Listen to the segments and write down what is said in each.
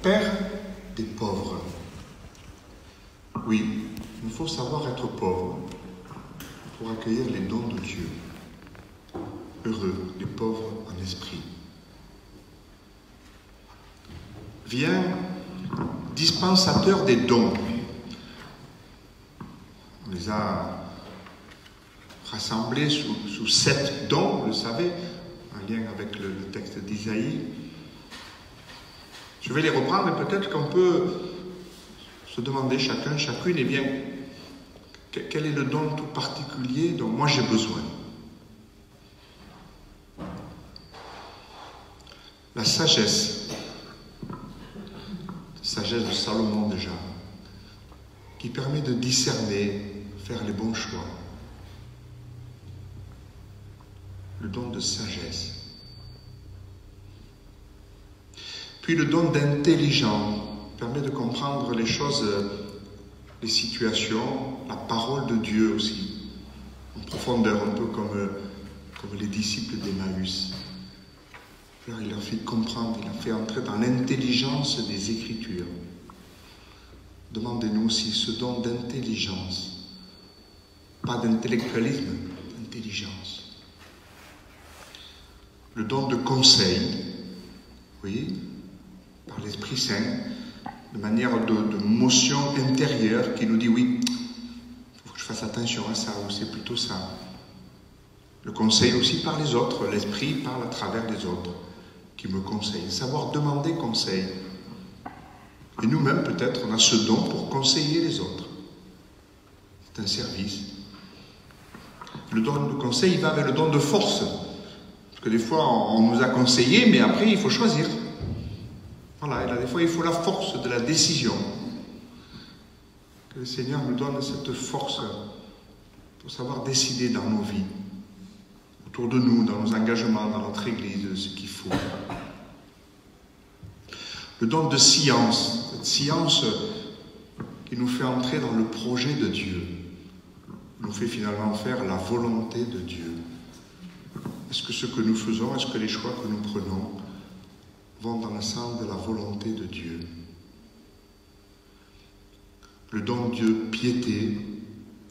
Père des pauvres. Oui, il faut savoir être pauvre pour accueillir les dons de Dieu. Heureux les pauvres en esprit. Viens, dispensateur des dons. On les a rassemblés sous 7 dons, vous le savez, en lien avec le texte d'Isaïe. Je vais les reprendre et peut-être qu'on peut se demander chacun, chacune, eh bien, quel est le don tout particulier dont moi j'ai besoin. La sagesse de Salomon déjà, qui permet de discerner, faire les bons choix. Le don de sagesse. Puis le don d'intelligence permet de comprendre les choses, les situations, la parole de Dieu aussi, en profondeur, un peu comme les disciples d'Emmaüs. Alors il leur fait comprendre, il leur fait entrer dans l'intelligence des Écritures. Demandez-nous aussi ce don d'intelligence, pas d'intellectualisme, d'intelligence. Le don de conseil, oui, par l'Esprit Saint, de manière de motion intérieure qui nous dit oui, il faut que je fasse attention à ça, ou c'est plutôt ça. Le conseil aussi par les autres, l'Esprit parle à travers les autres qui me conseillent. Savoir demander conseil. Et nous-mêmes, peut-être, on a ce don pour conseiller les autres. C'est un service. Le don de conseil, il va avec le don de force. Parce que des fois, on nous a conseillé, mais après, il faut choisir. Voilà, et là, des fois, il faut la force de la décision. Que le Seigneur nous donne cette force pour savoir décider dans nos vies, autour de nous, dans nos engagements, dans notre Église, ce qu'il faut. Le don de science, cette science qui nous fait entrer dans le projet de Dieu, nous fait finalement faire la volonté de Dieu. Est-ce que ce que nous faisons, est-ce que les choix que nous prenons vont dans le sens de la volonté de Dieu? Le don de piété,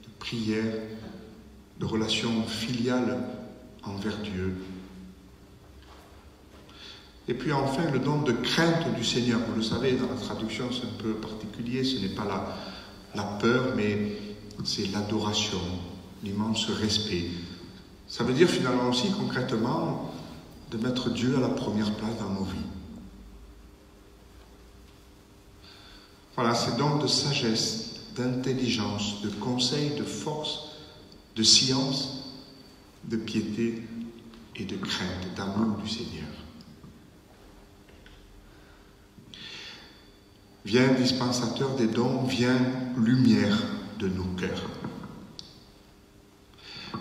de prière, de relation filiale envers Dieu. Et puis enfin, le don de crainte du Seigneur. Vous le savez, dans la traduction, c'est un peu particulier. Ce n'est pas la peur, mais c'est l'adoration, l'immense respect. Ça veut dire finalement aussi, concrètement, de mettre Dieu à la première place dans nos vies. Voilà, ces dons de sagesse, d'intelligence, de conseil, de force, de science, de piété et de crainte, d'amour du Seigneur. Viens, dispensateur des dons, viens, lumière de nos cœurs.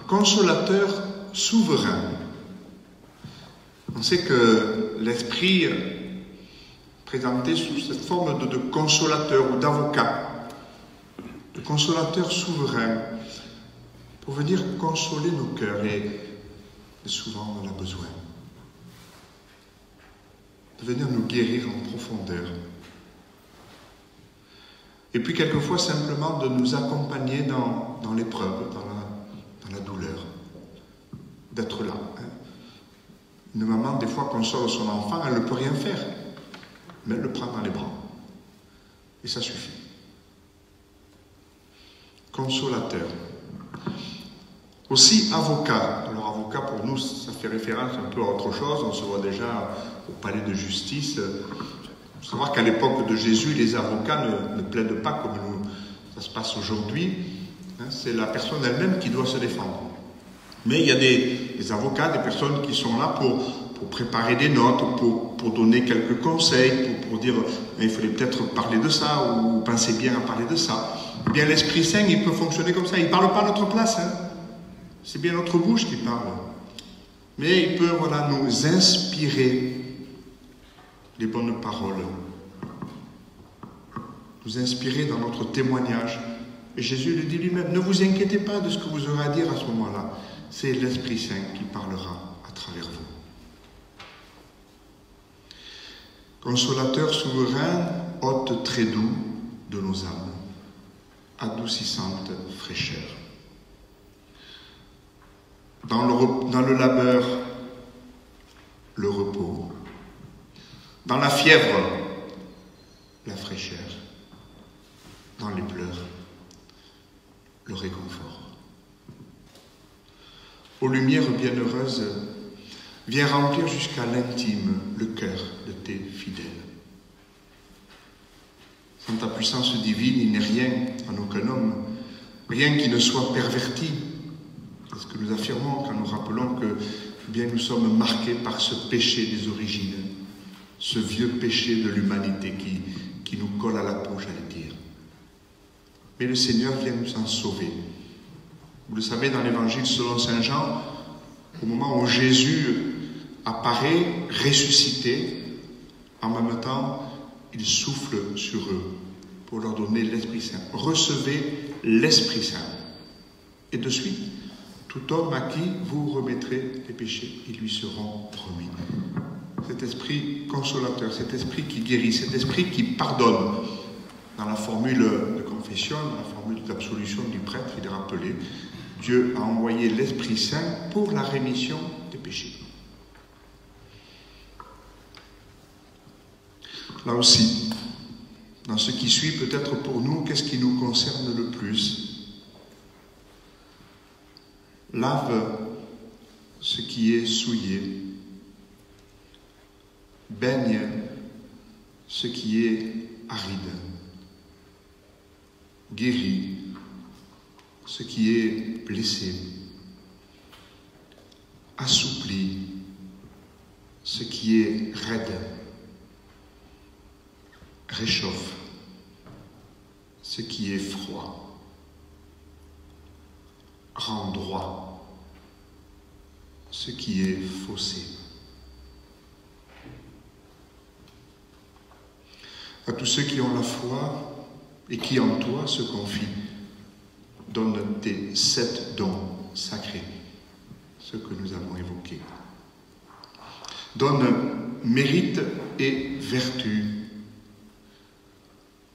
Consolateur souverain. On sait que l'Esprit présenté sous cette forme de consolateur ou d'avocat, de consolateur souverain, pour venir consoler nos cœurs, et souvent on en a besoin, de venir nous guérir en profondeur. Et puis quelquefois simplement de nous accompagner dans l'épreuve, dans la douleur, d'être là. Une maman, des fois, console son enfant, elle ne peut rien faire, mais elle le prend dans les bras. Et ça suffit. Consolateur. Aussi avocat. Alors avocat, pour nous, ça fait référence un peu à autre chose. On se voit déjà au palais de justice. Il faut savoir qu'à l'époque de Jésus, les avocats ne plaident pas comme ça se passe aujourd'hui. C'est la personne elle-même qui doit se défendre. Mais il y a des avocats, des personnes qui sont là pour préparer des notes, pour donner quelques conseils, pour dire il fallait peut-être parler de ça, ou pensez bien à parler de ça. Eh bien, l'Esprit Saint, il peut fonctionner comme ça. Il ne parle pas à notre place. C'est bien notre bouche qui parle. Mais il peut nous inspirer les bonnes paroles, nous inspirer dans notre témoignage. Et Jésus le dit lui-même, ne vous inquiétez pas de ce que vous aurez à dire à ce moment-là. C'est l'Esprit Saint qui parlera à travers vous. Consolateur souverain, hôte très doux de nos âmes, adoucissante fraîcheur. Dans le labeur, le repos. Dans la fièvre, la fraîcheur. Dans les pleurs, le réconfort. Aux lumières bienheureuses, viens remplir jusqu'à l'intime le cœur de tes fidèles. Sans ta puissance divine, il n'est rien en aucun homme, rien qui ne soit perverti. C'est ce que nous affirmons quand nous rappelons que bien nous sommes marqués par ce péché des origines, ce vieux péché de l'humanité qui nous colle à la peau, j'allais dire. Mais le Seigneur vient nous en sauver. Vous le savez, dans l'Évangile selon saint Jean, au moment où Jésus apparaît ressuscité, en même temps, il souffle sur eux pour leur donner l'Esprit Saint. Recevez l'Esprit Saint. Et de suite, tout homme à qui vous remettrez les péchés, ils lui seront remis. Cet esprit consolateur, cet esprit qui guérit, cet esprit qui pardonne. Dans la formule de confession, dans la formule d'absolution du prêtre, il est rappelé, Dieu a envoyé l'Esprit Saint pour la rémission des péchés. Là aussi, dans ce qui suit, peut-être pour nous, qu'est-ce qui nous concerne le plus ? Lave ce qui est souillé, baigne ce qui est aride, guéris ce qui est blessé, assouplis ce qui est raide, réchauffe ce qui est froid, rend droit ce qui est faussé. À tous ceux qui ont la foi et qui en toi se confient, donne tes 7 dons sacrés, ceux que nous avons évoqués. Donne mérite et vertu.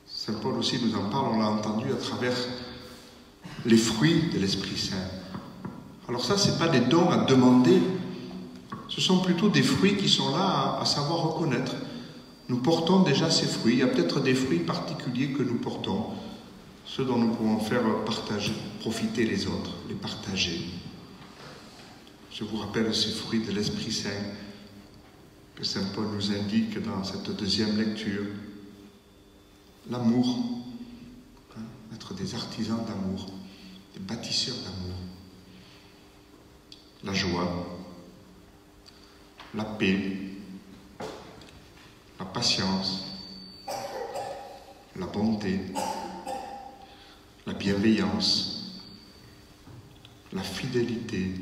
Saint Paul aussi nous en parle, on l'a entendu à travers les fruits de l'Esprit Saint. Alors ça, ce n'est pas des dons à demander, ce sont plutôt des fruits qui sont là à savoir reconnaître. Nous portons déjà ces fruits, il y a peut-être des fruits particuliers que nous portons, ceux dont nous pouvons faire partager, profiter les autres, les partager. Je vous rappelle ces fruits de l'Esprit Saint que Saint Paul nous indique dans cette deuxième lecture. L'amour, être des artisans d'amour, des bâtisseurs d'amour. La joie, la paix, la patience, la bonté, la bienveillance, la fidélité,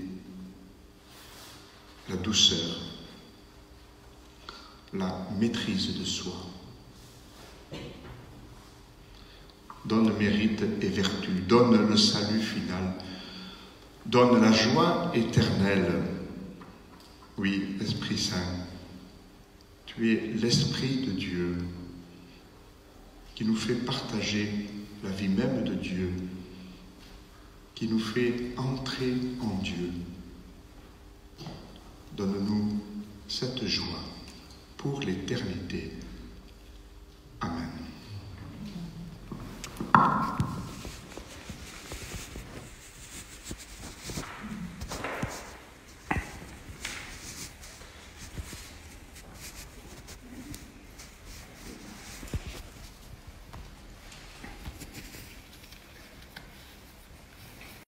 la douceur, la maîtrise de soi. Donne mérite et vertu, donne le salut final, donne la joie éternelle. Oui, Esprit Saint, tu es l'Esprit de Dieu qui nous fait partager la vie même de Dieu, qui nous fait entrer en Dieu. Donne-nous cette joie pour l'éternité. Amen.